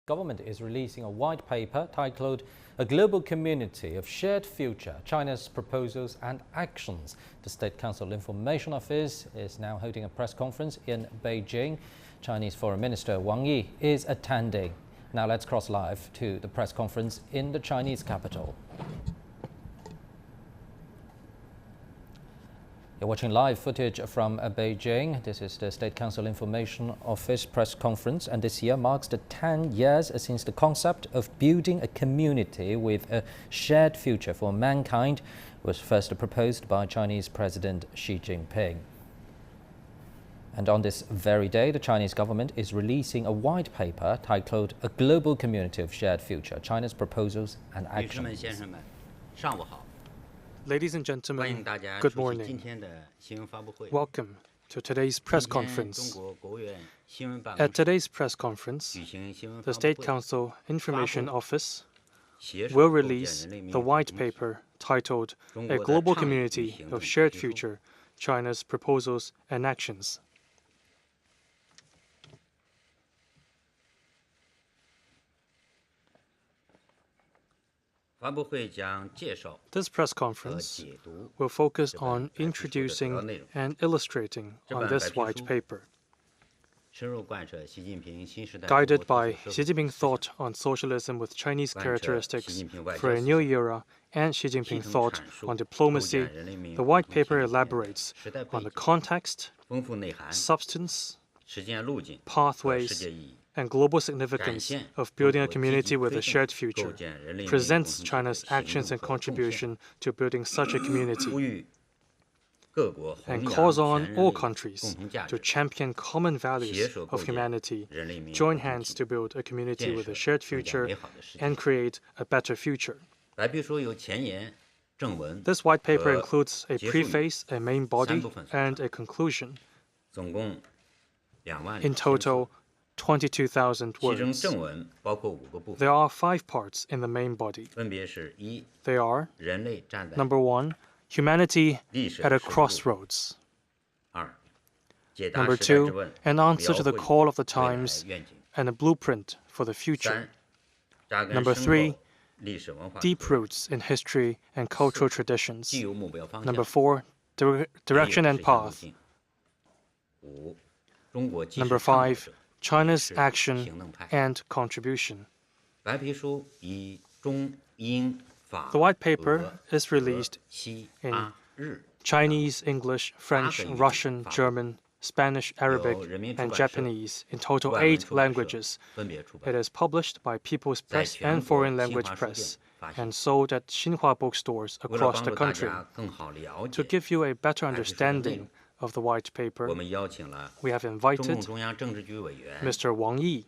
Government is releasing a white paper titled A Global Community of Shared Future, China's Proposals and Actions. The State Council Information Office is now holding a press conference in Beijing. Chinese Foreign Minister Wang Yi is attending. Now let's cross live to the press conference in the Chinese capital. You're watching live footage from Beijing. This is the State Council Information Office press conference, and this year marks the 10 years since the concept of building a community with a shared future for mankind was first proposed by Chinese President Xi Jinping. And on this very day, the Chinese government is releasing a white paper titled A Global Community of Shared Future, China's Proposals and Actions. Ladies and gentlemen, good morning. Welcome to today's press conference. At today's press conference, the State Council Information Office will release the white paper titled A Global Community of Shared Future, China's Proposals and Actions. This press conference will focus on introducing and illustrating on this white paper. Guided by Xi Jinping thought on socialism with Chinese characteristics for a new era and Xi Jinping thought on diplomacy, the white paper elaborates on the context, substance, pathways, and global significance of building a community with a shared future, presents China's actions and contribution to building such a community, and calls on all countries to champion common values of humanity, join hands to build a community with a shared future, and create a better future. This white paper includes a preface, a main body, and a conclusion. In total, 22,000 words. There are 5 parts in the main body. They are: number 1, humanity at a crossroads. Number 2, an answer to the call of the times and a blueprint for the future. Number 3, deep roots in history and cultural traditions. Number 4, direction and path. Number 5, China's action and contribution. The white paper is released in Chinese, English, French, Russian, German, Spanish, Arabic, and Japanese, in total 8 languages. It is published by People's Press and Foreign Language Press and sold at Xinhua bookstores across the country. To give you a better understanding of the white paper, we have invited Mr. Wang Yi,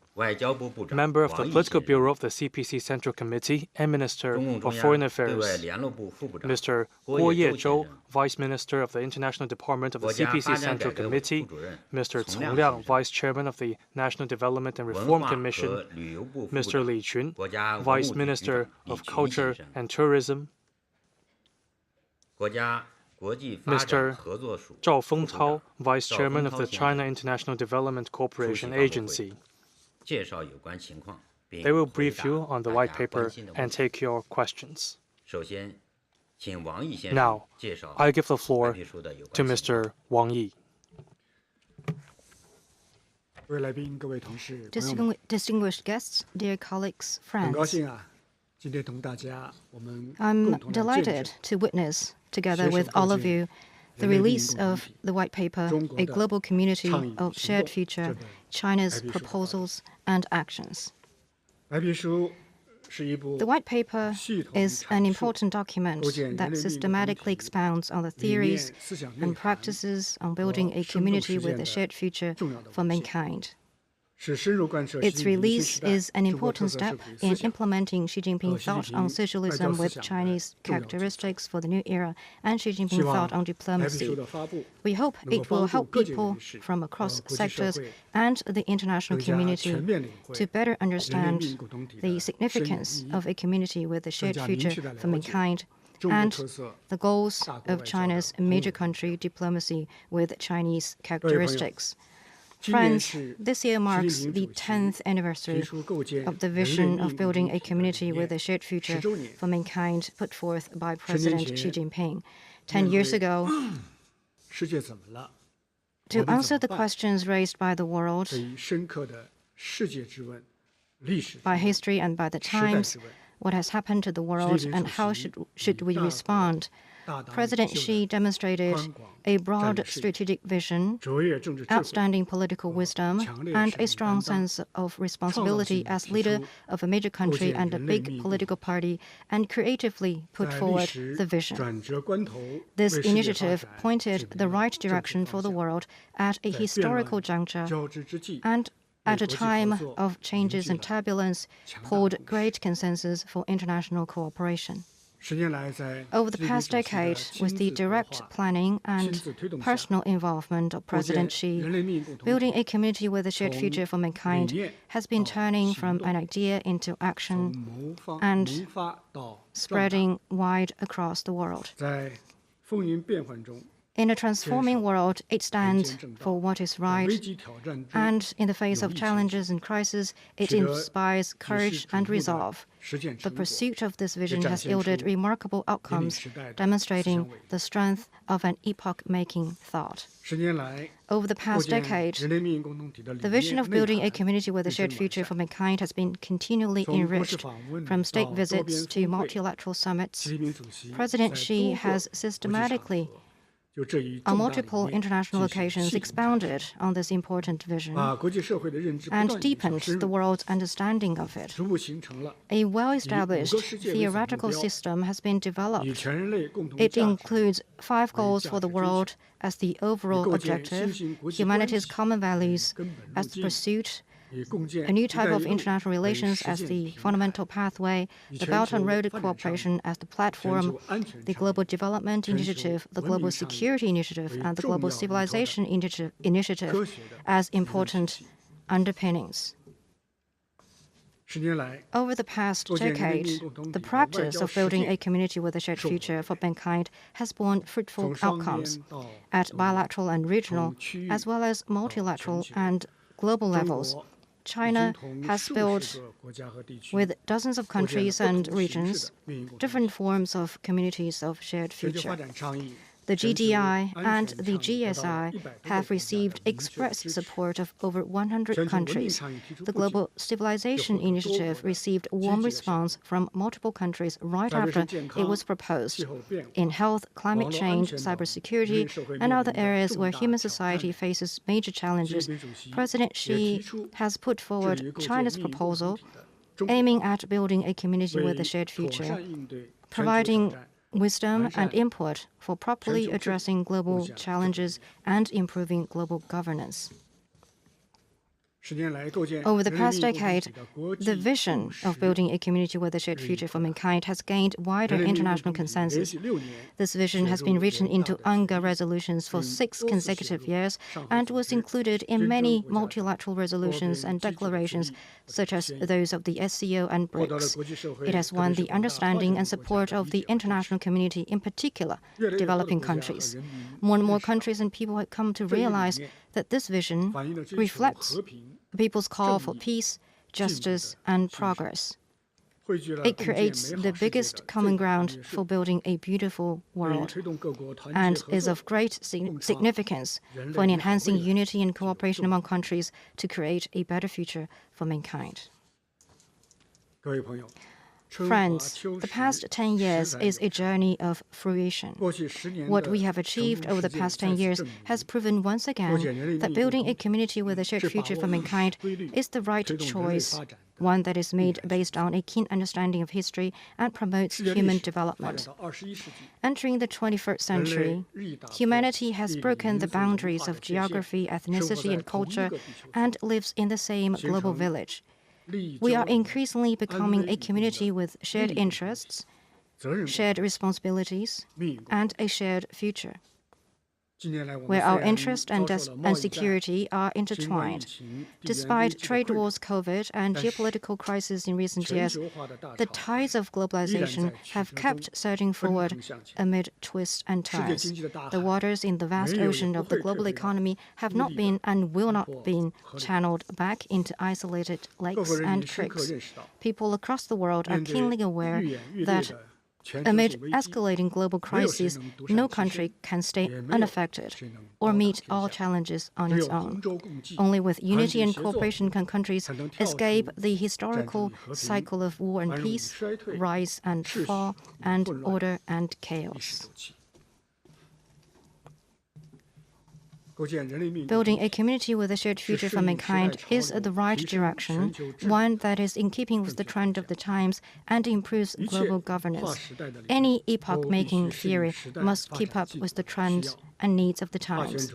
member of the Political Bureau of the CPC Central Committee and Minister of Foreign Affairs, Mr. Guo Yezhou, Vice Minister of the International Department of the CPC Central Committee, Mr. Cong Liang, Vice Chairman of the National Development and Reform Commission, Mr. Li Qun, Vice Minister of Culture and Tourism, Mr. Zhao Fengtao, Vice Chairman of the China International Development Cooperation Agency. They will brief you on the white paper and take your questions. Now, I give the floor to Mr. Wang Yi. Distinguished guests, dear colleagues, friends, I'm delighted to witness, together with all of you, the release of the white paper, A Global Community of Shared Future, China's Proposals and Actions. The white paper is an important document that systematically expounds on the theories and practices on building a community with a shared future for mankind. Its release is an important step in implementing Xi Jinping thought on socialism with Chinese characteristics for the new era and Xi Jinping thought on diplomacy. We hope it will help people from across sectors and the international community to better understand the significance of a community with a shared future for mankind and the goals of China's major country diplomacy with Chinese characteristics. Friends, this year marks the 10th anniversary of the vision of building a community with a shared future for mankind put forth by President Xi Jinping 10 years ago. To answer the questions raised by the world, by history and by the times, what has happened to the world and how should we respond, President Xi demonstrated a broad strategic vision, outstanding political wisdom, and a strong sense of responsibility as leader of a major country and a big political party, and creatively put forward the vision. This initiative pointed the right direction for the world at a historical juncture and at a time of changes and turbulence, pulled great consensus for international cooperation. Over the past decade, with the direct planning and personal involvement of President Xi, building a community with a shared future for mankind has been turning from an idea into action and spreading wide across the world. In a transforming world, it stands for what is right, and in the face of challenges and crises, it inspires courage and resolve. The pursuit of this vision has yielded remarkable outcomes, demonstrating the strength of an epoch-making thought. Over the past decade, the vision of building a community with a shared future for mankind has been continually enriched. From state visits to multilateral summits, President Xi has systematically on multiple international occasions expounded on this important vision and deepened the world's understanding of it. A well-established theoretical system has been developed. It includes 5 goals for the world as the overall objective, humanity's common values as the pursuit, a new type of international relations as the fundamental pathway, the Belt and Road Cooperation as the platform, the Global Development Initiative, the Global Security Initiative, and the Global Civilization Initiative as important underpinnings. Over the past decade, the practice of building a community with a shared future for mankind has borne fruitful outcomes at bilateral and regional, as well as multilateral and global levels. China has built, with dozens of countries and regions, different forms of communities of shared future. The GDI and the GSI have received express support of over 100 countries. The Global Civilization Initiative received a warm response from multiple countries right after it was proposed. In health, climate change, cybersecurity, and other areas where human society faces major challenges, President Xi has put forward China's proposal aiming at building a community with a shared future, providing wisdom and input for properly addressing global challenges and improving global governance. Over the past decade, the vision of building a community with a shared future for mankind has gained wider international consensus. This vision has been written into UNGA resolutions for 6 consecutive years and was included in many multilateral resolutions and declarations, such as those of the SCIO and BRICS. It has won the understanding and support of the international community, in particular, developing countries. More and more countries and people have come to realize that this vision reflects people's call for peace, justice, and progress. It creates the biggest common ground for building a beautiful world and is of great significance for enhancing unity and cooperation among countries to create a better future for mankind. Friends, the past 10 years is a journey of fruition. What we have achieved over the past 10 years has proven once again that building a community with a shared future for mankind is the right choice, one that is made based on a keen understanding of history and promotes human development. Entering the 21st century, humanity has broken the boundaries of geography, ethnicity, and culture and lives in the same global village. We are increasingly becoming a community with shared interests, shared responsibilities, and a shared future. where our interest and security are intertwined. Despite trade wars, COVID, and geopolitical crises in recent years, the tides of globalization have kept surging forward amid twists and turns. The waters in the vast ocean of the global economy have not been and will not be channeled back into isolated lakes and creeks. People across the world are keenly aware that amid escalating global crises, no country can stay unaffected or meet all challenges on its own. Only with unity and cooperation can countries escape the historical cycle of war and peace, rise and fall, and order and chaos. Building a community with a shared future for mankind is the right direction, one that is in keeping with the trend of the times and improves global governance. Any epoch-making theory must keep up with the trends and needs of the times.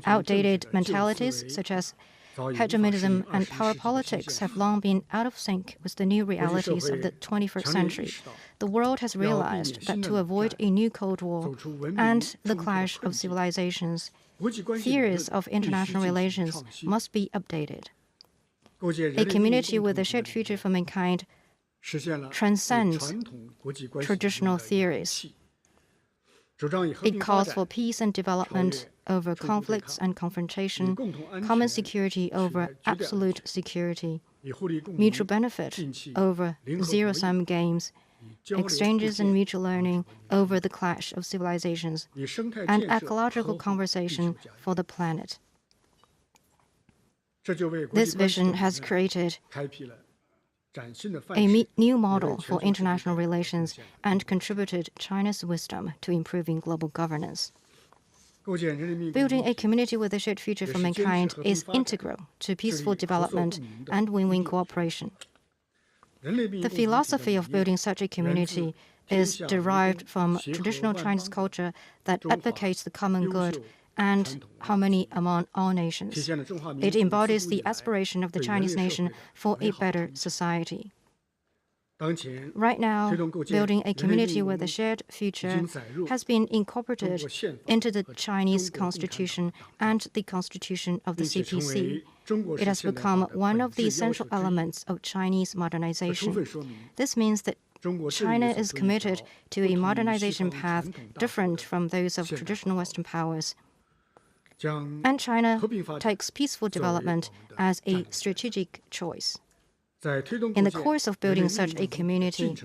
Outdated mentalities, such as hegemonism and power politics, have long been out of sync with the new realities of the 21st century. The world has realized that to avoid a new Cold War and the clash of civilizations, theories of international relations must be updated. A community with a shared future for mankind transcends traditional theories. It calls for peace and development over conflicts and confrontation, common security over absolute security, mutual benefit over zero-sum games, exchanges and mutual learning over the clash of civilizations, and ecological conversation for the planet. This vision has created a new model for international relations and contributed China's wisdom to improving global governance. Building a community with a shared future for mankind is integral to peaceful development and win-win cooperation. The philosophy of building such a community is derived from traditional Chinese culture that advocates the common good and harmony among all nations. It embodies the aspiration of the Chinese nation for a better society. Right now, building a community with a shared future has been incorporated into the Chinese Constitution and the Constitution of the CPC. It has become one of the essential elements of Chinese modernization. This means that China is committed to a modernization path different from those of traditional Western powers. And China takes peaceful development as a strategic choice. In the course of building such a community,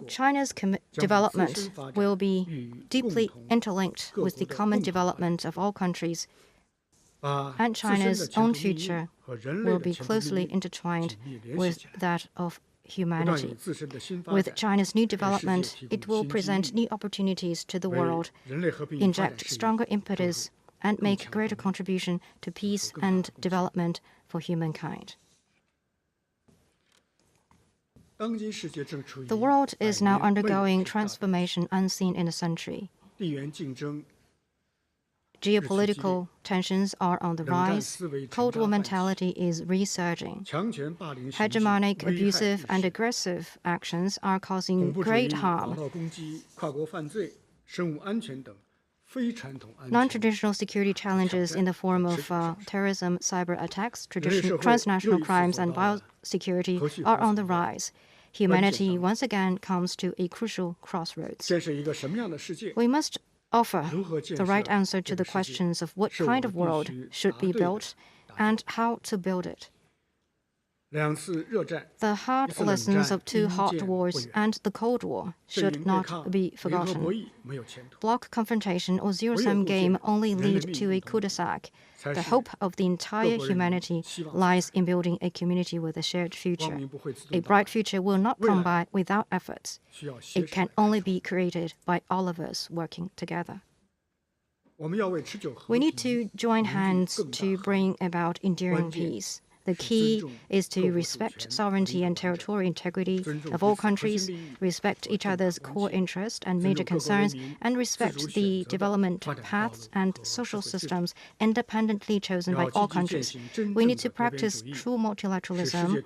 China's development will be deeply interlinked with the common development of all countries, and China's own future will be closely intertwined with that of humanity. With China's new development, it will present new opportunities to the world, inject stronger impetus, and make greater contribution to peace and development for humankind. The world is now undergoing transformation unseen in a century. Geopolitical tensions are on the rise. Cold War mentality is resurging. Hegemonic, abusive, and aggressive actions are causing great harm. Non-traditional security challenges in the form of terrorism, cyber attacks, transnational crimes, and biosecurity are on the rise. Humanity once again comes to a crucial crossroads. We must offer the right answer to the questions of what kind of world should be built and how to build it. The hard lessons of two hot wars and the Cold War should not be forgotten. Bloc confrontation or zero-sum game only lead to a cul-de-sac. The hope of the entire humanity lies in building a community with a shared future. A bright future will not come by without efforts. It can only be created by all of us working together. We need to join hands to bring about enduring peace. The key is to respect sovereignty and territorial integrity of all countries, respect each other's core interests and major concerns, and respect the development paths and social systems independently chosen by all countries. We need to practice true multilateralism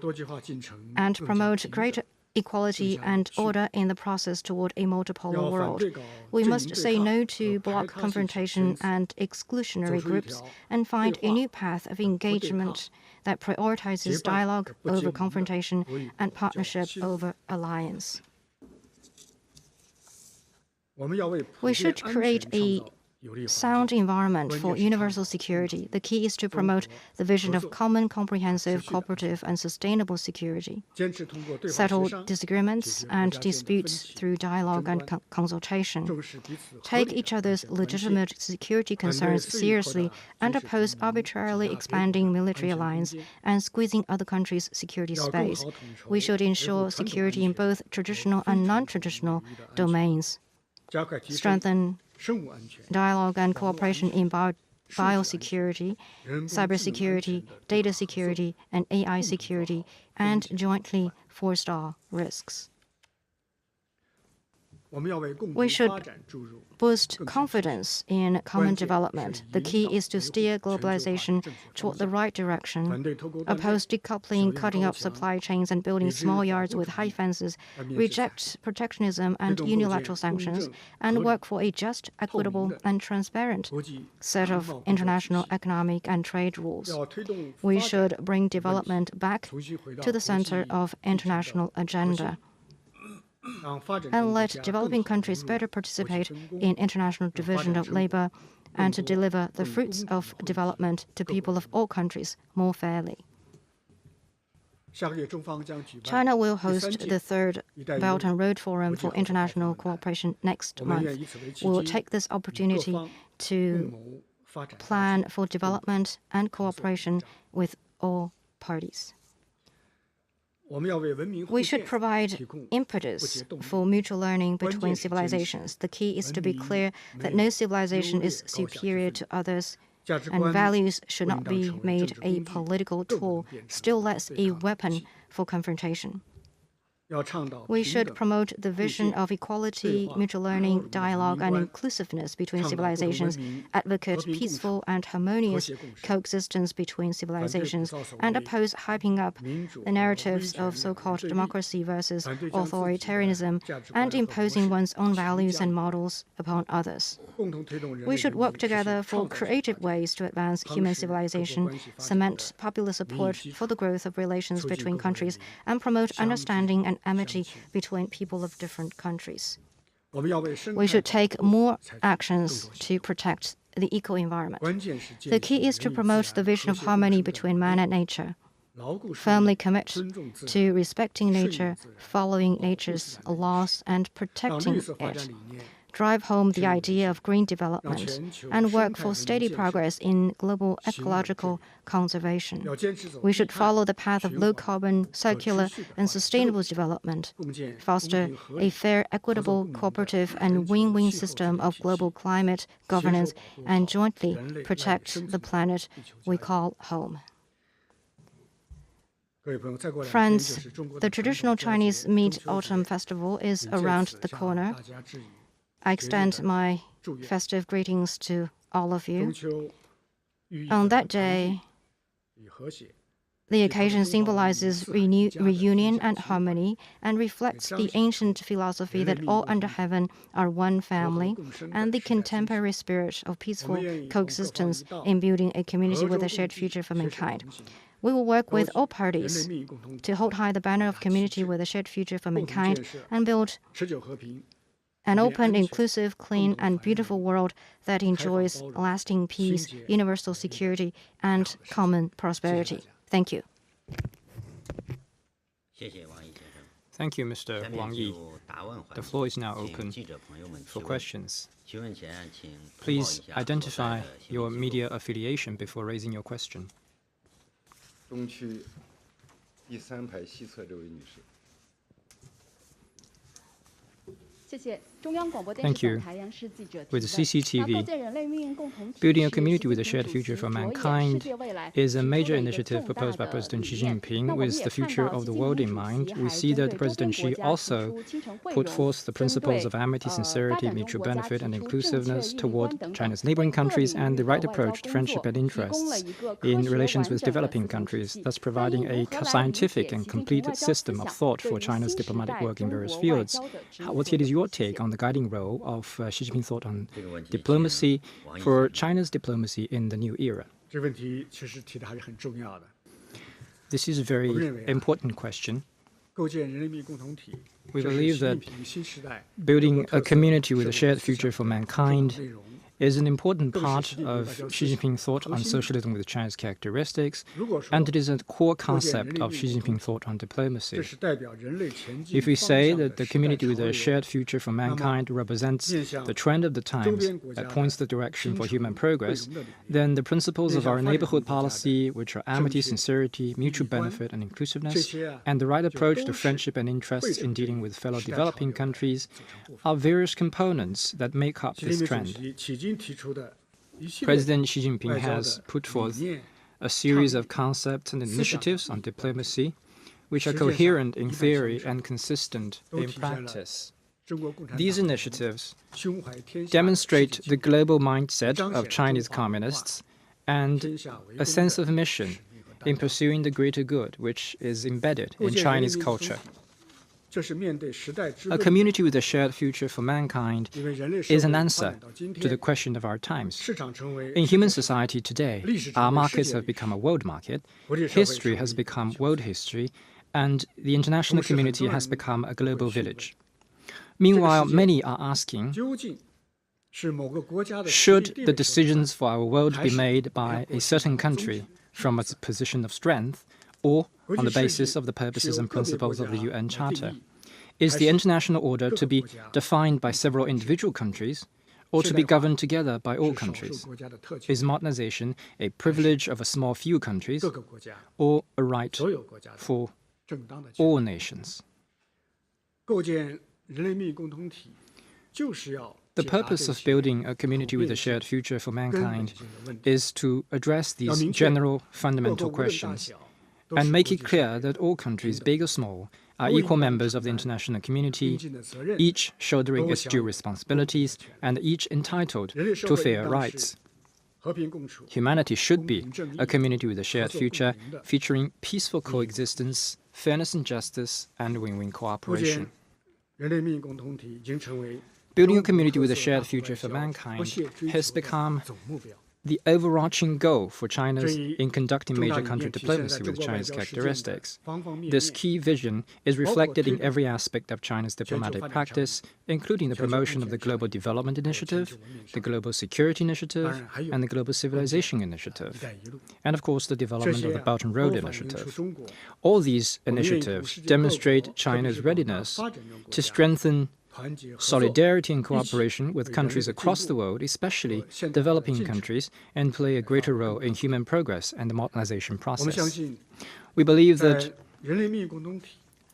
and promote greater equality and order in the process toward a multipolar world. We must say no to bloc confrontation and exclusionary groups and find a new path of engagement that prioritizes dialogue over confrontation and partnership over alliance. We should create a sound environment for universal security. The key is to promote the vision of common, comprehensive, cooperative, and sustainable security. Settle disagreements and disputes through dialogue and consultation. Take each other's legitimate security concerns seriously and oppose arbitrarily expanding military alliance and squeezing other countries' security space. We should ensure security in both traditional and non-traditional domains. Strengthen dialogue and cooperation in biosecurity, cybersecurity, data security, and AI security, and jointly forestall risks. We should boost confidence in common development. The key is to steer globalization toward the right direction, oppose decoupling, cutting up supply chains, and building small yards with high fences, reject protectionism and unilateral sanctions, and work for a just, equitable, and transparent set of international economic and trade rules. We should bring development back to the center of international agenda and let developing countries better participate in international division of labor and to deliver the fruits of development to people of all countries more fairly. China will host the third Belt and Road Forum for International Cooperation next month. We will take this opportunity to plan for development and cooperation with all parties. We should provide impetus for mutual learning between civilizations. The key is to be clear that no civilization is superior to others, and values should not be made a political tool, still less a weapon for confrontation. We should promote the vision of equality, mutual learning, dialogue, and inclusiveness between civilizations, advocate peaceful and harmonious coexistence between civilizations, and oppose hyping up the narratives of so-called democracy versus authoritarianism and imposing one's own values and models upon others. We should work together for creative ways to advance human civilization, cement popular support for the growth of relations between countries, and promote understanding and amity between people of different countries. We should take more actions to protect the eco-environment. The key is to promote the vision of harmony between man and nature. Firmly commit to respecting nature, following nature's laws, and protecting it. Drive home the idea of green development and work for steady progress in global ecological conservation. We should follow the path of low-carbon, circular, and sustainable development, foster a fair, equitable, cooperative, and win-win system of global climate governance, and jointly protect the planet we call home. Friends, the traditional Chinese Mid-Autumn Festival is around the corner. I extend my festive greetings to all of you. On that day, the occasion symbolizes reunion and harmony and reflects the ancient philosophy that all under heaven are one family and the contemporary spirit of peaceful coexistence in building a community with a shared future for mankind. We will work with all parties to hold high the banner of community with a shared future for mankind and build an open, inclusive, clean, and beautiful world that enjoys lasting peace, universal security, and common prosperity. Thank you. Thank you, Mr. Wang Yi. The floor is now open for questions. Please identify your media affiliation before raising your question. 东区第3排西侧这位女士。Thank you. With CCTV, building a community with a shared future for mankind is a major initiative proposed by President Xi Jinping with the future of the world in mind. We see that President Xi also put forth the principles of amity, sincerity, mutual benefit, and inclusiveness toward China's neighboring countries and the right approach to friendship and interests in relations with developing countries, thus providing a scientific and complete system of thought for China's diplomatic work in various fields. What is your take on the guiding role of Xi Jinping's thought on diplomacy for China's diplomacy in the new era? This is a very important question. We believe that building a community with a shared future for mankind is an important part of Xi Jinping's thought on socialism with China's characteristics, and it is a core concept of Xi Jinping's thought on diplomacy. If we say that the community with a shared future for mankind represents the trend of the times that points the direction for human progress, then the principles of our neighborhood policy, which are amity, sincerity, mutual benefit, and inclusiveness, and the right approach to friendship and interests in dealing with fellow developing countries, are various components that make up this trend. President Xi Jinping has put forth a series of concepts and initiatives on diplomacy, which are coherent in theory and consistent in practice. These initiatives demonstrate the global mindset of Chinese communists and a sense of mission in pursuing the greater good, which is embedded in Chinese culture. A community with a shared future for mankind is an answer to the question of our times. In human society today, our markets have become a world market, history has become world history, and the international community has become a global village. Meanwhile, many are asking, should the decisions for our world be made by a certain country from its position of strength, or on the basis of the purposes and principles of the UN Charter? Is the international order to be defined by several individual countries, or to be governed together by all countries? Is modernization a privilege of a small few countries, or a right for all nations? The purpose of building a community with a shared future for mankind is to address these general fundamental questions and make it clear that all countries, big or small, are equal members of the international community, each shouldering its due responsibilities and each entitled to fair rights. Humanity should be a community with a shared future, featuring peaceful coexistence, fairness and justice, and win-win cooperation. Building a community with a shared future for mankind has become the overarching goal for China in conducting major country diplomacy with China's characteristics. This key vision is reflected in every aspect of China's diplomatic practice, including the promotion of the Global Development Initiative, the Global Security Initiative, and the Global Civilization Initiative, and of course the development of the Belt and Road Initiative. All these initiatives demonstrate China's readiness to strengthen solidarity and cooperation with countries across the world, especially developing countries, and play a greater role in human progress and the modernization process. We believe that,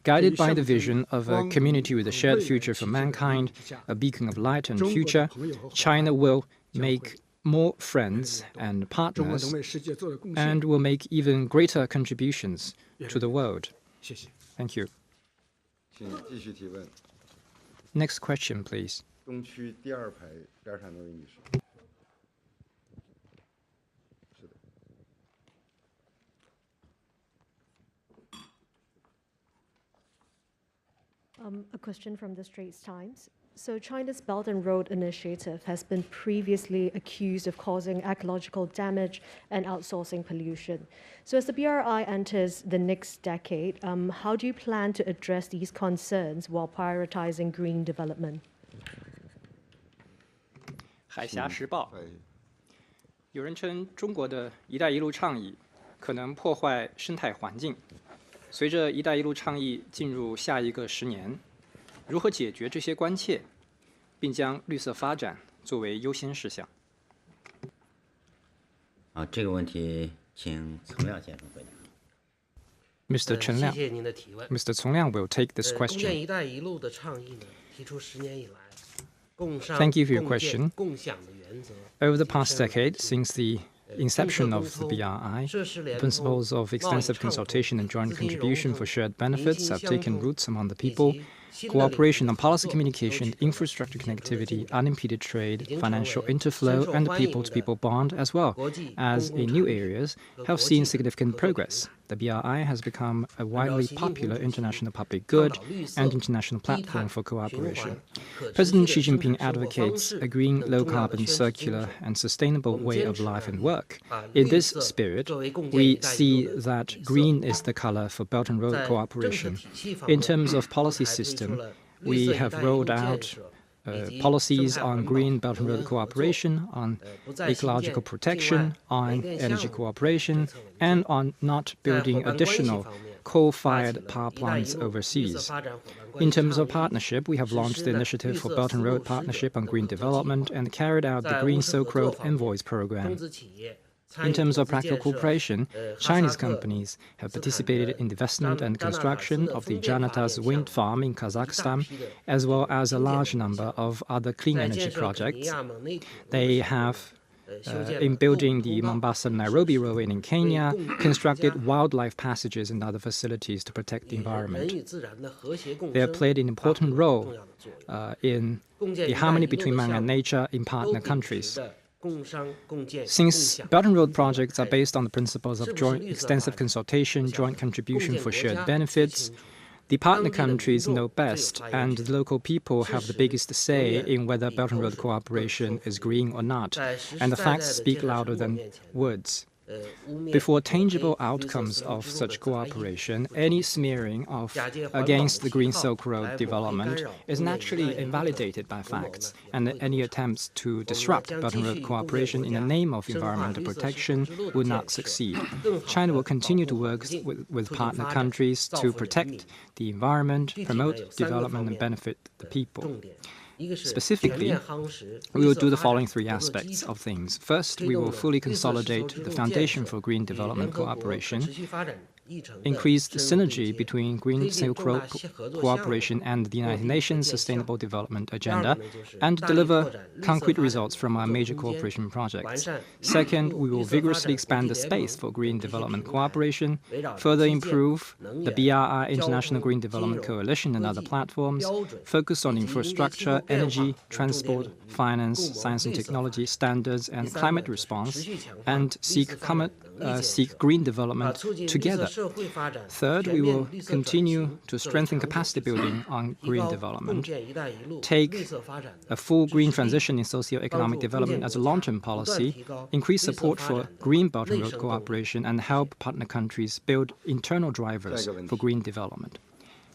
guided by the vision of a community with a shared future for mankind, a beacon of light and future, China will make more friends and partners and will make even greater contributions to the world. Thank you. Next question, please. A question from the Straits Times. So China's Belt and Road Initiative has been previously accused of causing ecological damage and outsourcing pollution. So as the BRI enters the next decade, how do you plan to address these concerns while prioritizing green development? 海峡时报有人称中国的“一带一路”倡议可能破坏生态环境。随着“一带一路”倡议进入下一个10年，如何解决这些关切，并将绿色发展作为优先事项？这个问题请丛亮先生回答。Mr. Chen Liang. 谢谢您的提问。 Mr. Cong Liang will take this 共建“一 question. 带一路”的倡议呢， Thank you for your question. Over the past decade, since the inception of the BRI, the principles of extensive consultation and joint contribution for shared benefits have taken roots among the people. Cooperation on policy communication, infrastructure connectivity, unimpeded trade, financial interflow, and the people-to-people bond, as well as in new areas, have seen significant progress. The BRI has become a widely popular international public good and international platform for cooperation. President Xi Jinping advocates a green, low-carbon, circular, and sustainable way of life and work. In this spirit, we see that green is the color for Belt and Road cooperation. In terms of policy system, we have rolled out policies on green Belt and Road cooperation, on ecological protection, on energy cooperation, and on not building additional coal-fired power plants overseas. In terms of partnership, we have launched the initiative for Belt and Road Partnership on Green Development and carried out the Green Silk Road Envoys program. In terms of practical cooperation, Chinese companies have participated in the investment and construction of the Janatas wind farm in Kazakhstan, as well as a large number of other clean energy projects. They have, in building the Mombasa-Nairobi railway in Kenya, constructed wildlife passages and other facilities to protect the environment. They have played an important role in the harmony between man and nature in partner countries. Since Belt and Road projects are based on the principles of joint extensive consultation, joint contribution for shared benefits, the partner countries know best, and the local people have the biggest say in whether Belt and Road cooperation is green or not, and the facts speak louder than words. Before tangible outcomes of such cooperation, any smearing against the Green Silk Road development is naturally invalidated by facts, and any attempts to disrupt Belt and Road cooperation in the name of environmental protection would not succeed. China will continue to work with partner countries to protect the environment, promote development, and benefit the people. Specifically, we will do the following three aspects of things. First, we will fully consolidate the foundation for green development cooperation, increase the synergy between Green Silk Road cooperation and the United Nations Sustainable Development Agenda, and deliver concrete results from our major cooperation projects. Second, we will vigorously expand the space for green development cooperation, further improve the BRI International Green Development Coalition and other platforms, focus on infrastructure, energy, transport, finance, science and technology, standards, and climate response, and seek green development together. Third, we will continue to strengthen capacity building on green development, take a full green transition in socio-economic development as a long-term policy, increase support for green Belt and Road cooperation, and help partner countries build internal drivers for green development.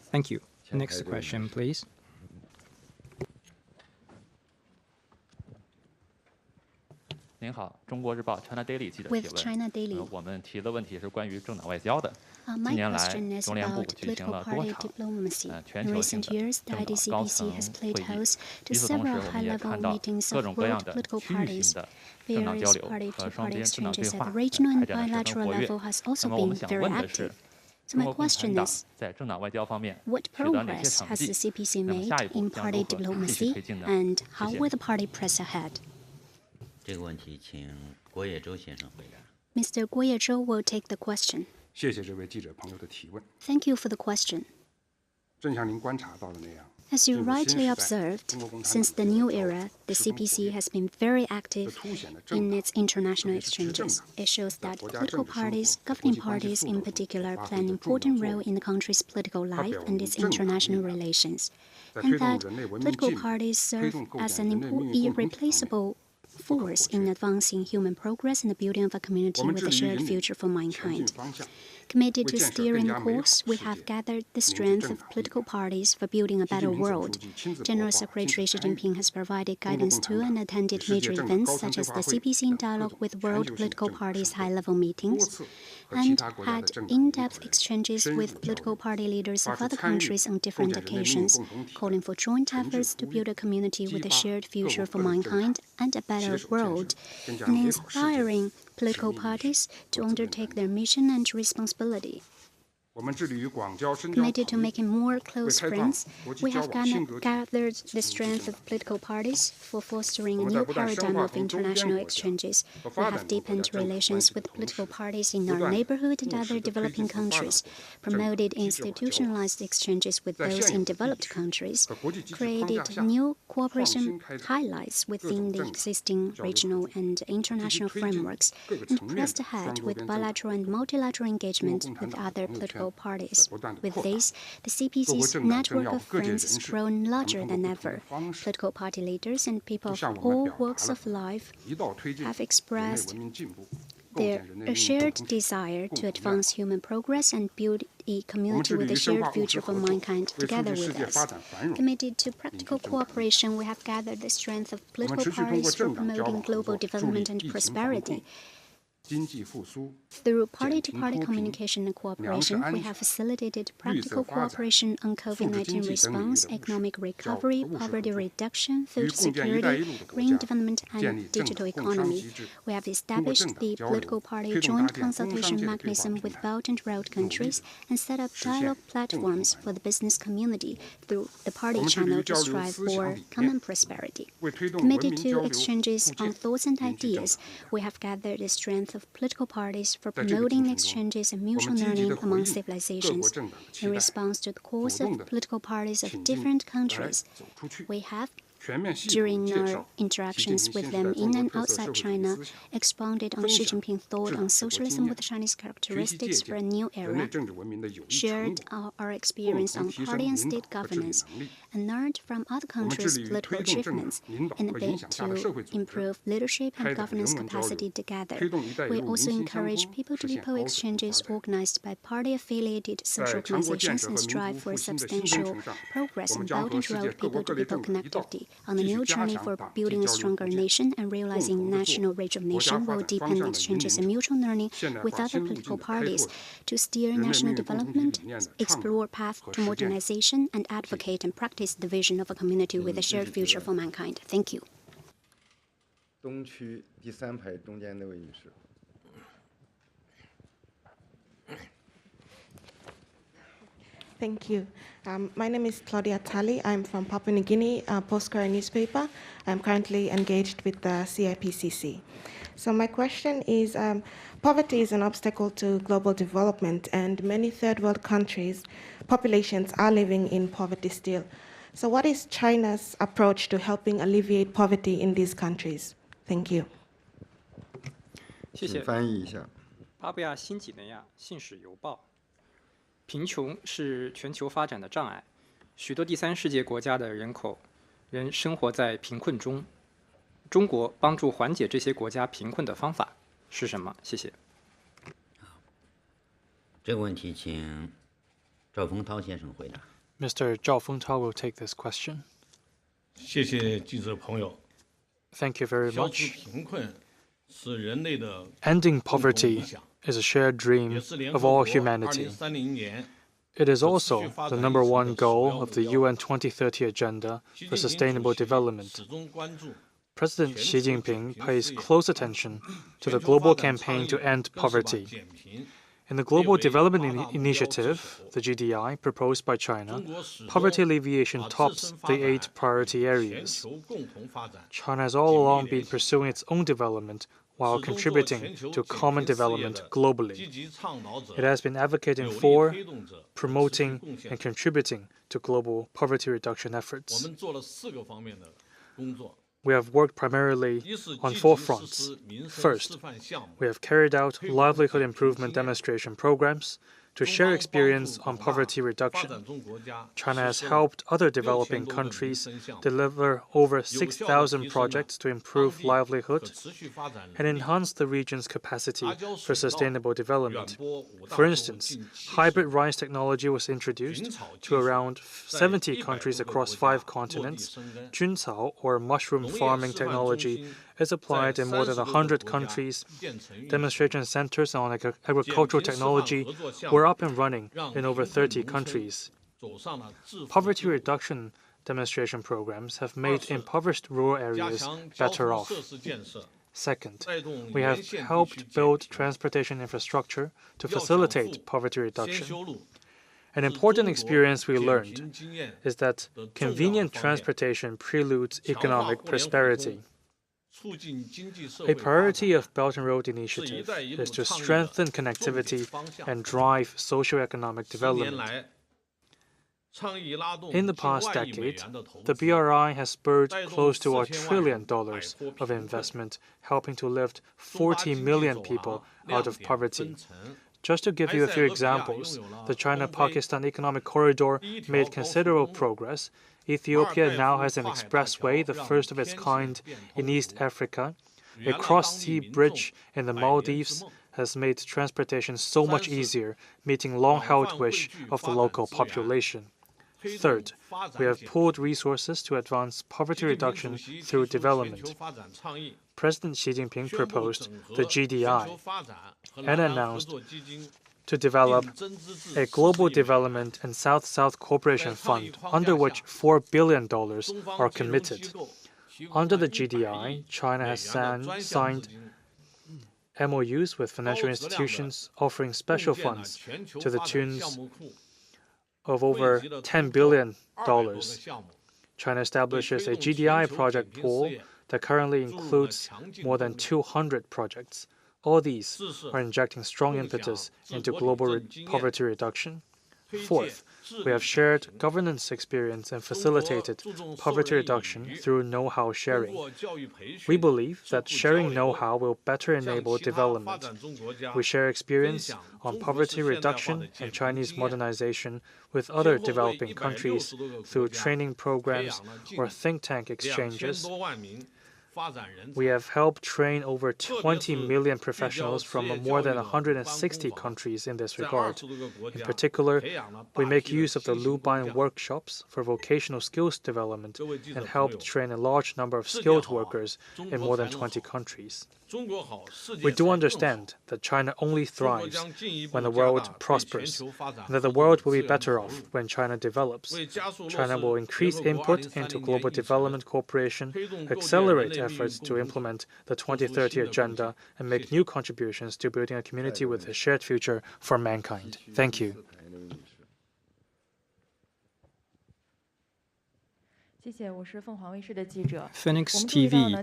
Thank you. Next question, please. With China Daily. My question is about political party diplomacy. In recent years, the IDCBC has played host to several high-level meetings of world political parties. Various party-to-party exchanges at the regional and bilateral level has also been very active. So my question is, what progress has the CPC made in party diplomacy, and how will the party press ahead? Mr. Guo Yezhou will take the question. Thank you for the question. As you rightly observed, since the new era, the CPC has been very active in its international exchanges. It shows that political parties, governing parties in particular, play an important role in the country's political life and its international relations, and that political parties serve as an irreplaceable force in advancing human progress and the building of a community with a shared future for mankind. Committed to steering the course, we have gathered the strength of political parties for building a better world. General Secretary Xi Jinping has provided guidance to and attended major events such as the CPC in dialogue with world political parties' high-level meetings, and had in-depth exchanges with political party leaders of other countries on different occasions, calling for joint efforts to build a community with a shared future for mankind and a better world, and inspiring political parties to undertake their mission and responsibility. Committed to making more close friends, we have gathered the strength of political parties for fostering a new paradigm of international exchanges. We have deepened relations with political parties in our neighborhood and other developing countries, promoted institutionalized exchanges with those in developed countries, created new cooperation highlights within the existing regional and international frameworks, and pressed ahead with bilateral and multilateral engagement with other political parties. With this, the CPC's network of friends has grown larger than ever. Political party leaders and people of all walks of life have expressed their shared desire to advance human progress and build a community with a shared future for mankind together with us. Committed to practical cooperation, we have gathered the strength of political parties for promoting global development and prosperity. Through party-to-party communication and cooperation, we have facilitated practical cooperation on COVID-19 response, economic recovery, poverty reduction, food security, green development, and digital economy. We have established the political party joint consultation mechanism with Belt and Road countries and set up dialogue platforms for the business community through the party channel to strive for common prosperity. Committed to exchanges on thoughts and ideas, we have gathered the strength of political parties for promoting exchanges and mutual learning among civilizations. In response to the calls of political parties of different countries, we have, during our interactions with them in and outside China, expounded on Xi Jinping's thought on socialism with Chinese characteristics for a new era, shared our experience on party and state governance, and learned from other countries' political achievements in a bid to improve leadership and governance capacity together. We also encourage people-to-people exchanges organized by party-affiliated social organizations and strive for substantial progress in Belt and Road people-to-people connectivity. On the new journey for building a stronger nation and realizing national rejuvenation, will deepen exchanges and mutual learning with other political parties to steer national development, explore paths to modernization, and advocate and practice the vision of a community with a shared future for mankind. Thank you. 东区第3排中间那位女士。 Thank you. My name is Claudia Talley. I'm from Papua New Guinea, Postcard newspaper. I'm currently engaged with the CIPCC. So my question is, poverty is an obstacle to global development, and many third world countries' populations are living in poverty still. So what is China's approach to helping alleviate poverty in these countries? Thank you. 谢谢。翻译一下。巴布亚新几内亚信使邮报。 贫穷是全球发展的障碍，许多第三世界国家的人口仍生活在贫困中。中国帮助缓解这些国家贫困的方法是什么？谢谢。这个问题请赵丰涛先生回答。Mr. Zhao Fengtao will take this question. 谢谢记者朋友。 Thank you very 消除 much. 贫困是人类的 Ending poverty is a shared dream of all humanity. It is also the #1 goal of the UN 2030 Agenda for Sustainable Development. President Xi Jinping pays close attention to the global campaign to end poverty. In the Global Development Initiative, the GDI, proposed by China, poverty alleviation tops the 8 priority areas. China has all along been pursuing its own development while contributing to common development globally. It has been advocating for, promoting, and contributing to global poverty reduction efforts. We have worked primarily on 4 fronts. First, we have carried out livelihood improvement demonstration programs to share experience on poverty reduction. China has helped other developing countries deliver over 6,000 projects to improve livelihood and enhance the region's capacity for sustainable development. For instance, hybrid rice technology was introduced to around 70 countries across 5 continents. Juncao, or mushroom farming technology, is applied in more than 100 countries. Demonstration centers on agricultural technology were up and running in over 30 countries. Poverty reduction demonstration programs have made impoverished rural areas better off. Second, we have helped build transportation infrastructure to facilitate poverty reduction. An important experience we learned is that convenient transportation preludes economic prosperity. A priority of Belt and Road Initiative is to strengthen connectivity and drive socio-economic development. In the past decade, the BRI has spurred close to $1 trillion of investment, helping to lift 40 million people out of poverty. Just to give you a few examples, the China-Pakistan Economic Corridor made considerable progress. Ethiopia now has an expressway, the first of its kind in East Africa. A cross-sea bridge in the Maldives has made transportation so much easier, meeting long-held wish of the local population. Third, we have pooled resources to advance poverty reduction through development. President Xi Jinping proposed the GDI and announced to develop a Global Development and South-South Cooperation Fund, under which $4 billion are committed. Under the GDI, China has signed MOUs with financial institutions offering special funds to the tunes of over $10 billion. China establishes a GDI project pool that currently includes more than 200 projects. All these are injecting strong impetus into global poverty reduction. Fourth, we have shared governance experience and facilitated poverty reduction through know-how sharing. We believe that sharing know-how will better enable development. We share experience on poverty reduction and Chinese modernization with other developing countries through training programs or think tank exchanges. We have helped train over 20 million professionals from more than 160 countries in this regard. In particular, we make use of the Luban workshops for vocational skills development and helped train a large number of skilled workers in more than 20 countries. We do understand that China only thrives when the world prospers, and that the world will be better off when China develops. China will increase input into global development cooperation, accelerate efforts to implement the 2030 Agenda, and make new contributions to building a community with a shared future for mankind. Thank you. Phoenix TV.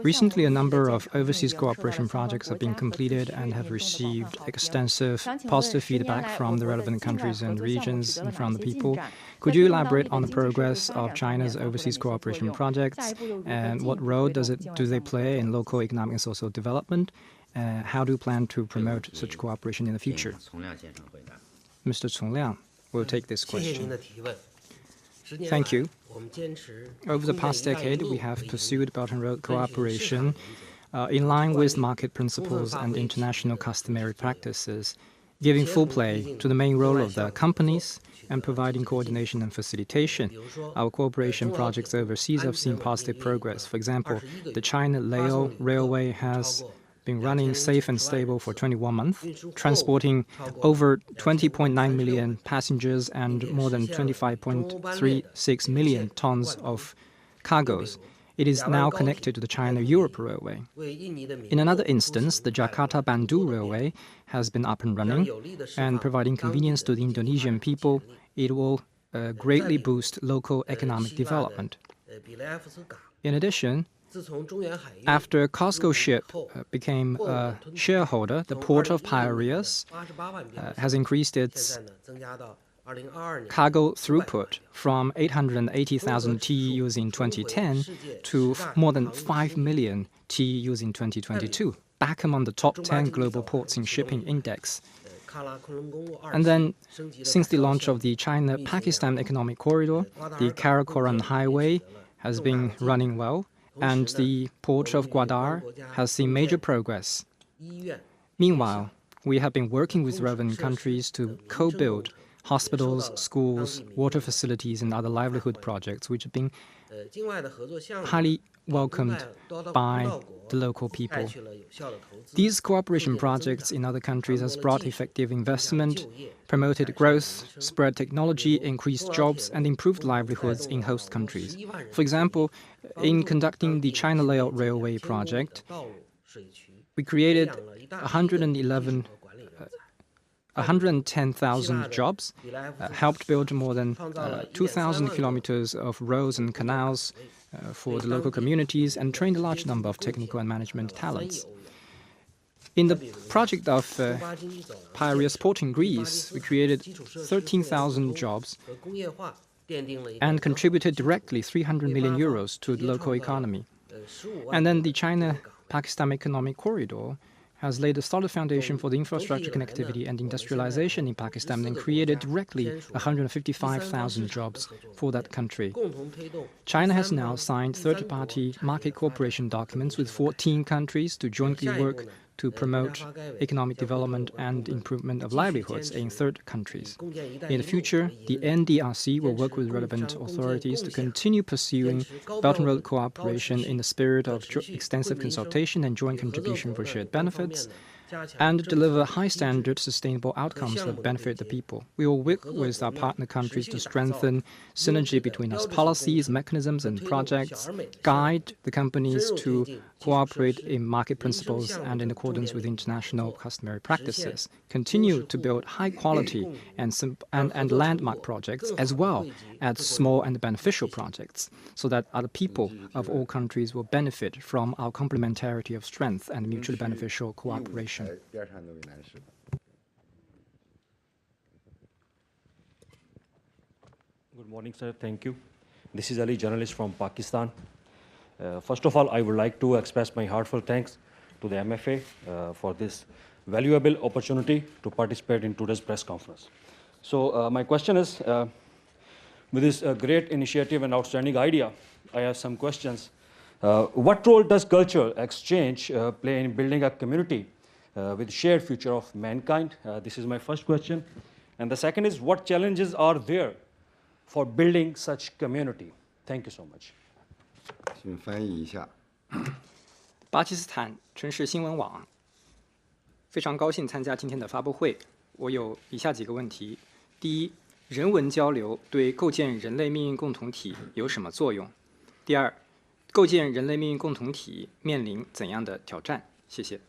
Recently, a number of overseas cooperation projects have been completed and have received extensive positive feedback from the relevant countries and regions and from the people. Could you elaborate on the progress of China's overseas cooperation projects and what role do they play in local economic and social development? How do you plan to promote such cooperation in the future? Mr. Cong Liang will take this question. Thank you. Over the past decade, we have pursued Belt and Road cooperation in line with market principles and international customary practices, giving full play to the main role of the companies and providing coordination and facilitation. Our cooperation projects overseas have seen positive progress. For example, the China-Laos Railway has been running safe and stable for 21 months, transporting over 20.9 million passengers and more than 25.36 million tons of cargoes. It is now connected to the China-Europe Railway. In another instance, the Jakarta-Bandung Railway has been up and running and providing convenience to the Indonesian people. It will greatly boost local economic development. In addition, after COSCO ship became a shareholder, the port of Piraeus has increased its cargo throughput from 880,000 TEUs in 2010 to more than 5 million TEUs in 2022, back among the top 10 global ports in shipping index. And then, since the launch of the China-Pakistan Economic Corridor, the Karakoram Highway has been running well, and the port of Gwadar has seen major progress. Meanwhile, we have been working with relevant countries to co-build hospitals, schools, water facilities, and other livelihood projects, which have been highly welcomed by the local people. These cooperation projects in other countries has brought effective investment, promoted growth, spread technology, increased jobs, and improved livelihoods in host countries. For example, in conducting the China Layout Railway project, we created 110,000 jobs, helped build more than 2,000 kilometers of roads and canals for the local communities, and trained a large number of technical and management talents. In the project of Piraeus Port in Greece, we created 13,000 jobs and contributed directly 300 million euros to the local economy. And then the China-Pakistan Economic Corridor has laid a solid foundation for the infrastructure connectivity and industrialization in Pakistan and created directly 155,000 jobs for that country. China has now signed third-party market cooperation documents with 14 countries to jointly work to promote economic development and improvement of livelihoods in third countries. In the future, the NDRC will work with relevant authorities to continue pursuing Belt and Road cooperation in the spirit of extensive consultation and joint contribution for shared benefits, and deliver high-standard, sustainable outcomes that benefit the people. We will work with our partner countries to strengthen synergy between our policies, mechanisms, and projects, guide the companies to cooperate in market principles and in accordance with international customary practices, continue to build high-quality and landmark projects, as well as small and beneficial projects, so that other people of all countries will benefit from our complementarity of strength and mutually beneficial cooperation. Good morning, sir. Thank you. This is Ali, journalist from Pakistan. First of all, I would like to express my heartfelt thanks to the MFA for this valuable opportunity to participate in today's press conference. So my question is, with this great initiative and outstanding idea, I have some questions. What role does cultural exchange play in building a community with shared future of mankind? This is my first question. And the second is, what challenges are there for building such community? Thank you so much. 请翻译一下。巴基斯坦城市新闻网，非常高兴参加今天的发布会。我有以下几个问题：第一，人文交流对构建人类命运共同体有什么作用？第二，构建人类命运共同体面临怎样的挑战？谢谢。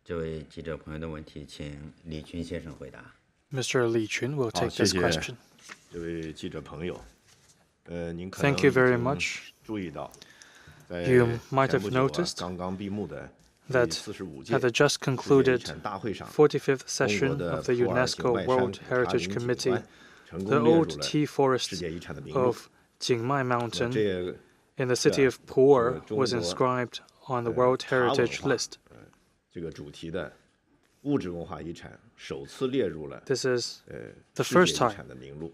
这位记者朋友的问题，请李群先生回答。Mr. Li Chun will take this question. 这位记者朋友，您可 Thank you very much. 注意到， You might have noticed 刚刚闭幕的 that at the just concluded 45th session of the UNESCO World Heritage Committee, the old tea forest of Jingmai Mountain in the city of Pu'er was inscribed on the World Heritage List. 这个主题的物质文化遗产首次列入了 This is the first time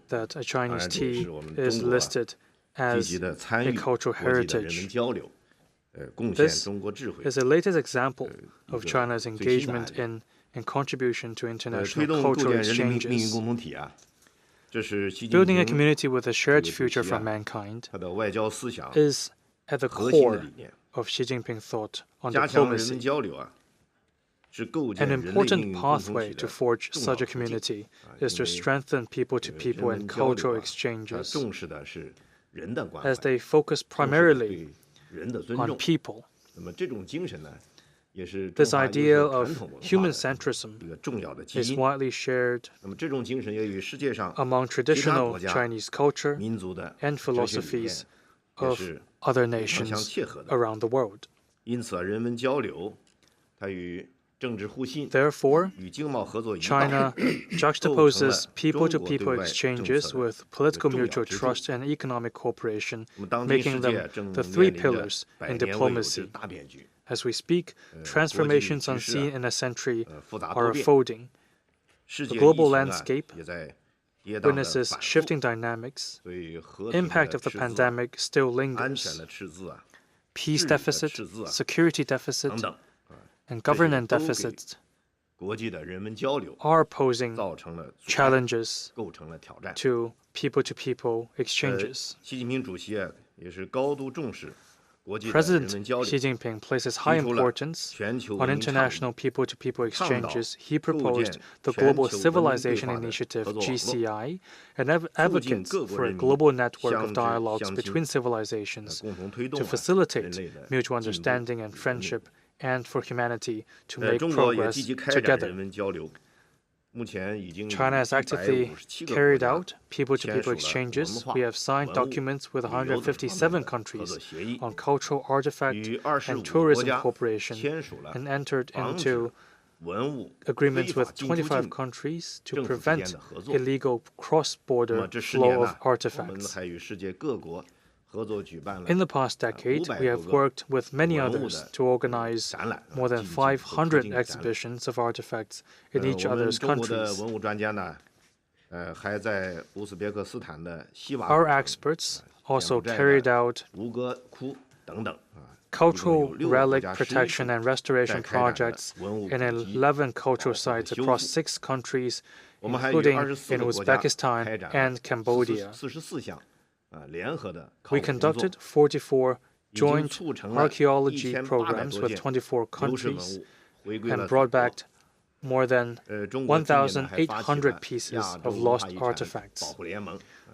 that a Chinese tea is listed as a cultural heritage. This is the latest example of China's engagement in contribution to international cultural exchanges. Building a community with a shared future for mankind is at the core of Xi Jinping's thought on diplomacy. An important pathway to forge such a community is to strengthen people-to-people and cultural exchanges, as they focus primarily on people. This idea of human centrism is widely shared among traditional Chinese culture and philosophies of other nations around the world. Therefore, China juxtaposes people-to-people exchanges with political mutual trust and economic cooperation, making them the three pillars in diplomacy. As we speak, transformations unseen in a century are unfolding. The global landscape witnesses shifting dynamics. Impact of the pandemic still lingers. Peace deficit, security deficit, and governance deficits are posing challenges to people-to-people exchanges. President Xi Jinping places high importance on international people-to-people exchanges. He proposed the Global Civilization Initiative, GCI, and advocates for a global network of dialogues between civilizations to facilitate mutual understanding and friendship, and for humanity to make progress together. China has actively carried out people-to-people exchanges. We have signed documents with 157 countries on cultural artifact and tourism cooperation and entered into agreements with 25 countries to prevent illegal cross-border flow of artifacts. In the past decade, we have worked with many others to organize more than 500 exhibitions of artifacts in each other's countries. Our experts also carried out cultural relic protection and restoration projects in 11 cultural sites across 6 countries, including in Uzbekistan and Cambodia. We conducted 44 joint archaeology programs with 24 countries and brought back more than 1,800 pieces of lost artifacts.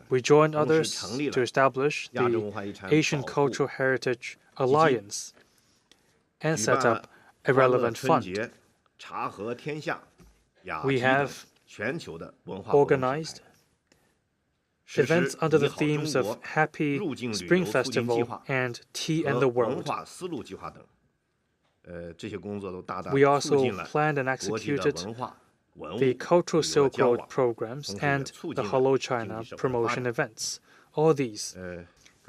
We joined others to establish the Asian Cultural Heritage Alliance and set up a relevant fund. We have organized events under the themes of Happy Spring Festival and Tea and the World. We also planned and executed the Cultural Silk Road programs and the Hello China promotion events. All these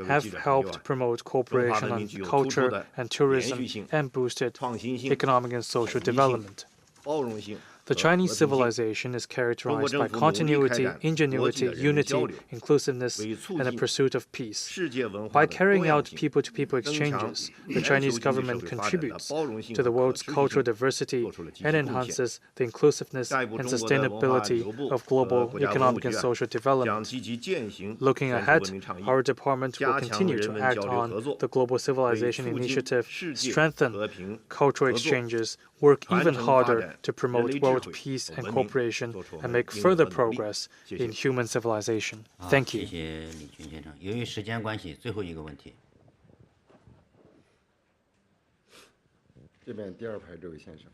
have helped promote cooperation on culture and tourism and boosted economic and social development. The Chinese civilization is characterized by continuity, ingenuity, unity, inclusiveness, and a pursuit of peace. By carrying out people-to-people exchanges, the Chinese government contributes to the world's cultural diversity and enhances the inclusiveness and sustainability of global economic and social development. Looking ahead, our department will continue to act on the Global Civilization Initiative, strengthen cultural exchanges, work even harder to promote world peace and cooperation, and make further progress in human civilization. Thank you. 谢谢李群先生。由于时间关系，最后一个问题。这边第二排这位先生。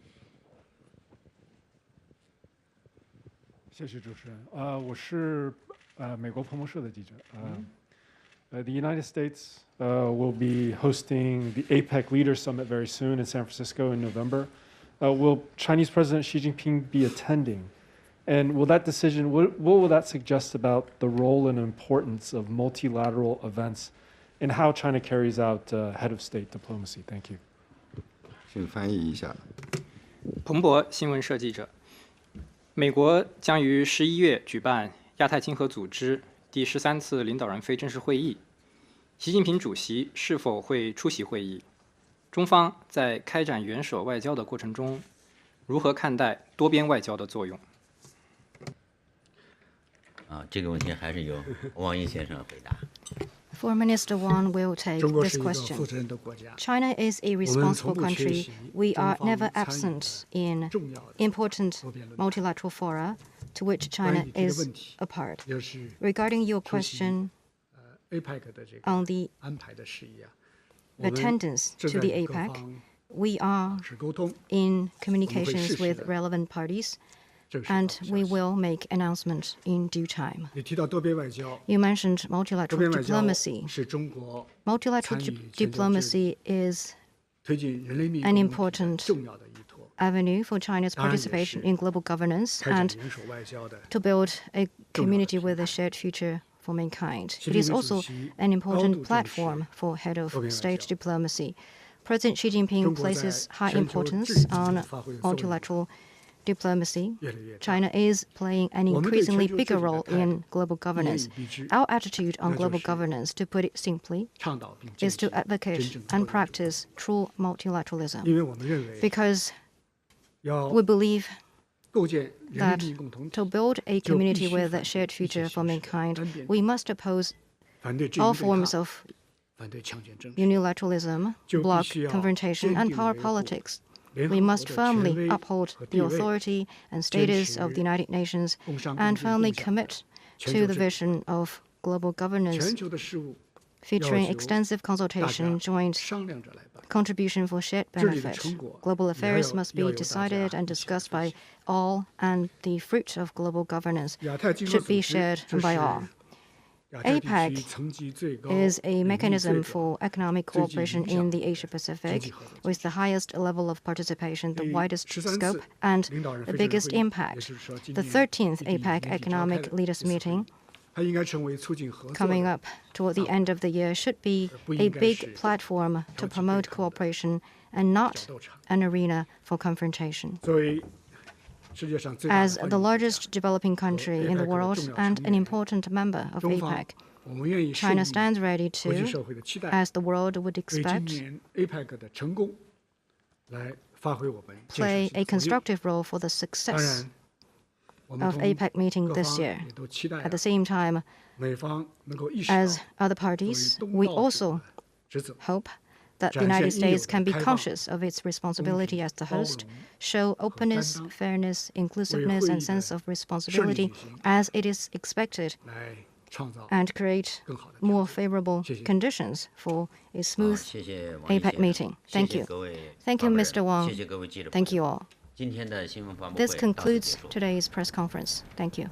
谢谢主持人。我是美国彭博社的记者。The United States will be hosting the APEC Leaders Summit very soon in San Francisco in November. Will Chinese President Xi Jinping be attending? And will that decision, what will that suggest about the role and importance of multilateral events and how China carries out head of state diplomacy? Thank you. 请翻译一下。彭博新闻社记者，美国将于11月举办亚太经合组织第13次领导人非正式会议，习近平主席是否会出席会议？中方在开展元首外交的过程中，如何看待多边外交的作用？这个问题还是由汪毅先生回答。 Foreign Minister Wang will take this question. China is a responsible country. We are never absent in important multilateral fora to which China is a part. Regarding your question on the attendance to the APEC, we are in communications with relevant parties, and we will make announcements in due time. You mentioned multilateral diplomacy. Multilateral diplomacy is an important avenue for China's participation in global governance and to build a community with a shared future for mankind. It is also an important platform for head of state diplomacy. President Xi Jinping places high importance on multilateral diplomacy. China is playing an increasingly bigger role in global governance. Our attitude on global governance, to put it simply, is to advocate and practice true multilateralism. Because we believe that to build a community with a shared future for mankind, we must oppose all forms of unilateralism, bloc confrontation, and power politics. We must firmly uphold the authority and status of the United Nations and firmly commit to the vision of global governance, featuring extensive consultation, joint contribution for shared benefit. Global affairs must be decided and discussed by all, and the fruit of global governance should be shared by all. APEC is a mechanism for economic cooperation in the Asia-Pacific with the highest level of participation, the widest scope, and the biggest impact. The 13th APEC Economic Leaders Meeting coming up toward the end of the year should be a big platform to promote cooperation and not an arena for confrontation. As the largest developing country in the world and an important member of APEC, China stands ready to, as the world would expect, play a constructive role for the success of APEC meeting this year. At the same time, as other parties, we also hope that the United States can be conscious of its responsibility as the host, show openness, fairness, inclusiveness, and sense of responsibility as it is expected, and create more favorable conditions for a smooth APEC meeting. Thank you. Thank you, Mr. Wang. Thank you all. This concludes today's press conference. Thank you.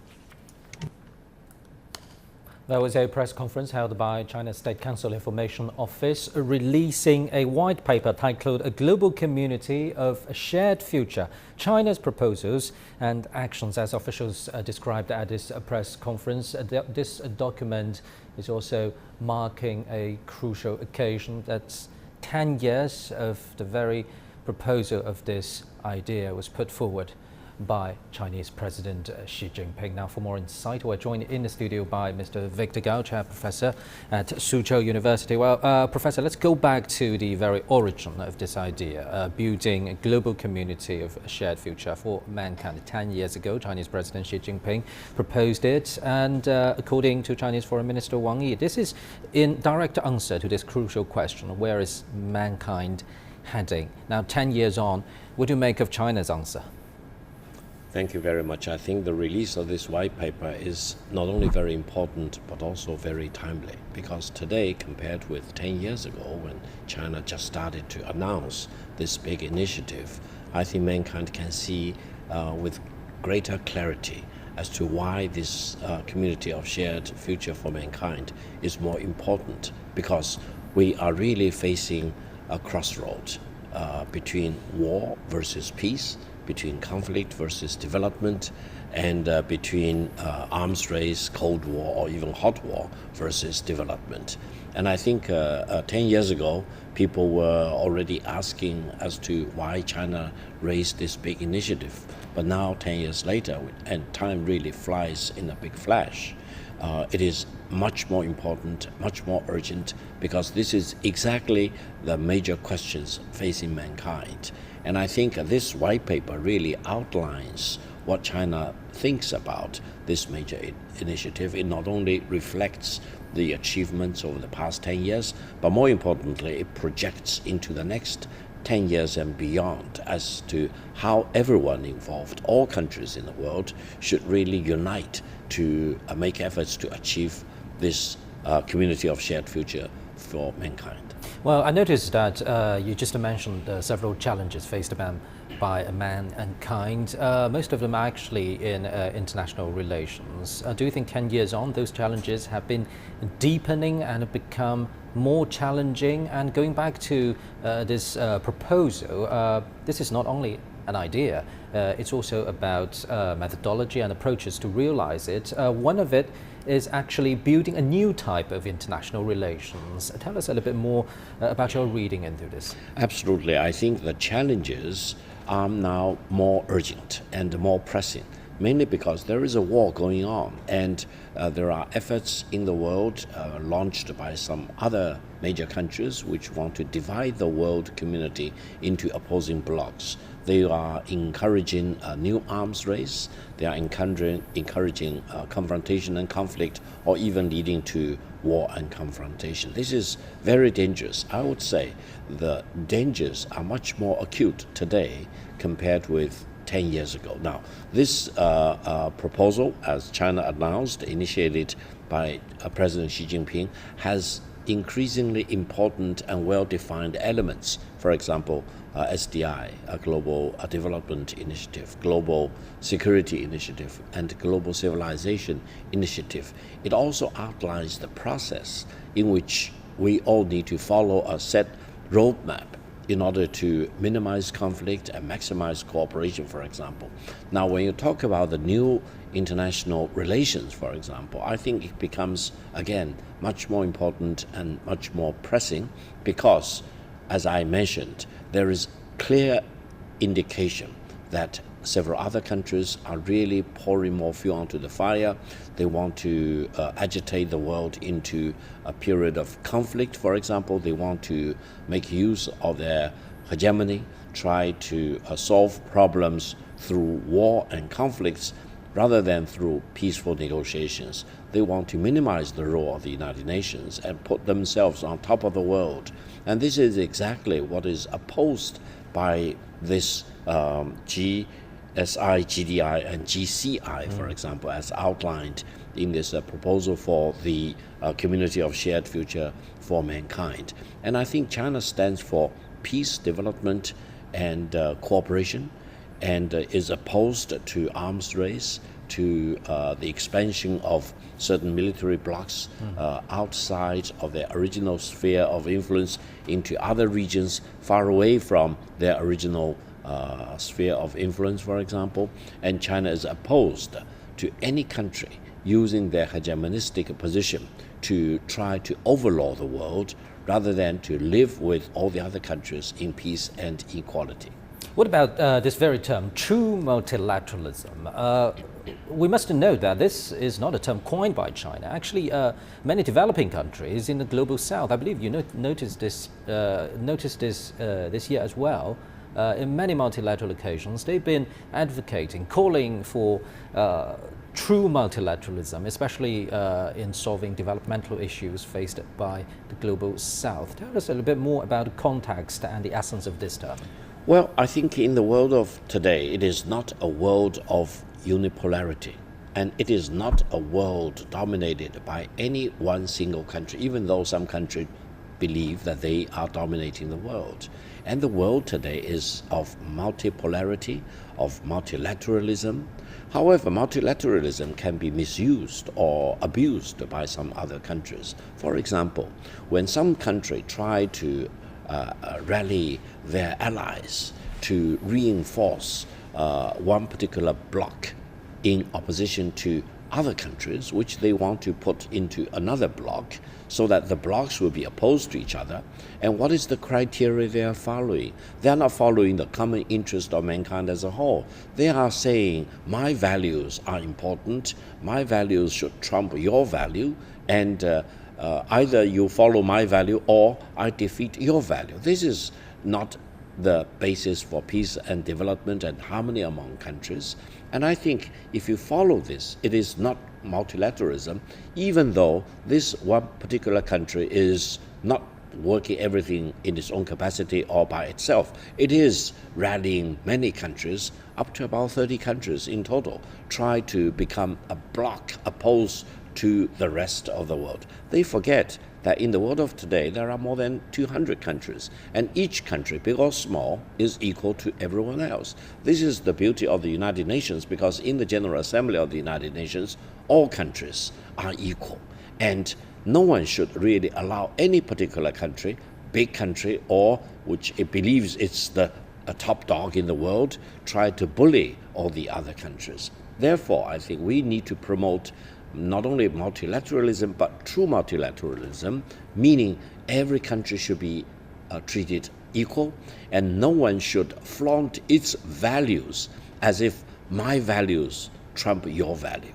There was a press conference held by China's State Council Information Office releasing a white paper titled A Global Community of a Shared Future, China's Proposals and Actions, as officials described at this press conference. This document is also marking a crucial occasion. That's 10 years of the very proposal of this idea was put forward by Chinese President Xi Jinping. Now, for more insight, we're joined in the studio by Mr. Victor Gao, Chair Professor at Suzhou University. Well, Professor, let's go back to the very origin of this idea, building a global community of a shared future for mankind. 10 years ago, Chinese President Xi Jinping proposed it, and according to Chinese Foreign Minister Wang Yi, this is in direct answer to this crucial question: where is mankind heading? Now, 10 years on, what do you make of China's answer? Thank you very much. I think the release of this white paper is not only very important, but also very timely, because today, compared with 10 years ago, when China just started to announce this big initiative, I think mankind can see with greater clarity as to why this community of shared future for mankind is more important, because we are really facing a crossroad between war versus peace, between conflict versus development, and between arms race, Cold War, or even hot war versus development. And I think 10 years ago, people were already asking as to why China raised this big initiative. But now, 10 years later, and time really flies in a big flash, it is much more important, much more urgent, because this is exactly the major questions facing mankind. And I think this white paper really outlines what China thinks about this major initiative. It not only reflects the achievements over the past 10 years, but more importantly, it projects into the next 10 years and beyond as to how everyone involved, all countries in the world, should really unite to make efforts to achieve this community of shared future for mankind. Well, I noticed that you just mentioned several challenges faced by mankind. Most of them are actually in international relations. Do you think 10 years on, those challenges have been deepening and have become more challenging? And going back to this proposal, this is not only an idea, it's also about methodology and approaches to realize it. One of it is actually building a new type of international relations. Tell us a little bit more about your reading into this. Absolutely. I think the challenges are now more urgent and more pressing mainly because there is a war going on, and there are efforts in the world launched by some other major countries which want to divide the world community into opposing blocs. They are encouraging a new arms race. They are encouraging confrontation and conflict, or even leading to war and confrontation. This is very dangerous. I would say the dangers are much more acute today compared with 10 years ago. Now, this proposal, as China announced, initiated by President Xi Jinping, has increasingly important and well-defined elements. For example, SDI, a global development initiative, global security initiative, and global civilization initiative. It also outlines the process in which we all need to follow a set roadmap in order to minimize conflict and maximize cooperation, for example. Now, when you talk about the new international relations, for example, I think it becomes, again, much more important and much more pressing because, as I mentioned, there is clear indication that several other countries are really pouring more fuel onto the fire. They want to agitate the world into a period of conflict, for example. They want to make use of their hegemony, try to solve problems through war and conflicts rather than through peaceful negotiations. They want to minimize the role of the United Nations and put themselves on top of the world. And this is exactly what is opposed by this GSI, GDI, and GCI, for example, as outlined in this proposal for the Community of Shared Future for Mankind. And I think China stands for peace, development, and cooperation, and is opposed to arms race, to the expansion of certain military blocs outside of their original sphere of influence into other regions far away from their original sphere of influence, for example. And China is opposed to any country using their hegemonistic position to try to overlaw the world rather than to live with all the other countries in peace and equality. What about this very term, true multilateralism? We must note that this is not a term coined by China. Actually, many developing countries in the global south, I believe you noticed this this year as well, in many multilateral occasions, they've been advocating, calling for true multilateralism, especially in solving developmental issues faced by the global south. Tell us a little bit more about the context and the essence of this term. Well, I think in the world of today, it is not a world of unipolarity, and it is not a world dominated by any one single country, even though some countries believe that they are dominating the world. And the world today is of multipolarity, of multilateralism. However, multilateralism can be misused or abused by some other countries. For example, when some country try to rally their allies to reinforce one particular bloc in opposition to other countries, which they want to put into another bloc, so that the blocs will be opposed to each other. And what is the criteria they are following? They are not following the common interest of mankind as a whole. They are saying, my values are important, my values should trump your value, and either you follow my value or I defeat your value. This is not the basis for peace and development and harmony among countries. And I think if you follow this, it is not multilateralism, even though this one particular country is not working everything in its own capacity or by itself. It is rallying many countries, up to about 30 countries in total, try to become a bloc opposed to the rest of the world. They forget that in the world of today, there are more than 200 countries, and each country, big or small, is equal to everyone else. This is the beauty of the United Nations, because in the General Assembly of the United Nations, all countries are equal, and no one should really allow any particular country, big country, or which it believes it's a top dog in the world, try to bully all the other countries. Therefore, I think we need to promote not only multilateralism, but true multilateralism, meaning every country should be treated equal, and no one should flaunt its values as if my values trump your value.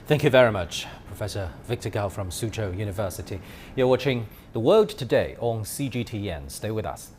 Thank you very much, Professor Victor Gao from Suzhou University. You're watching The World Today on CGTN. Stay with us.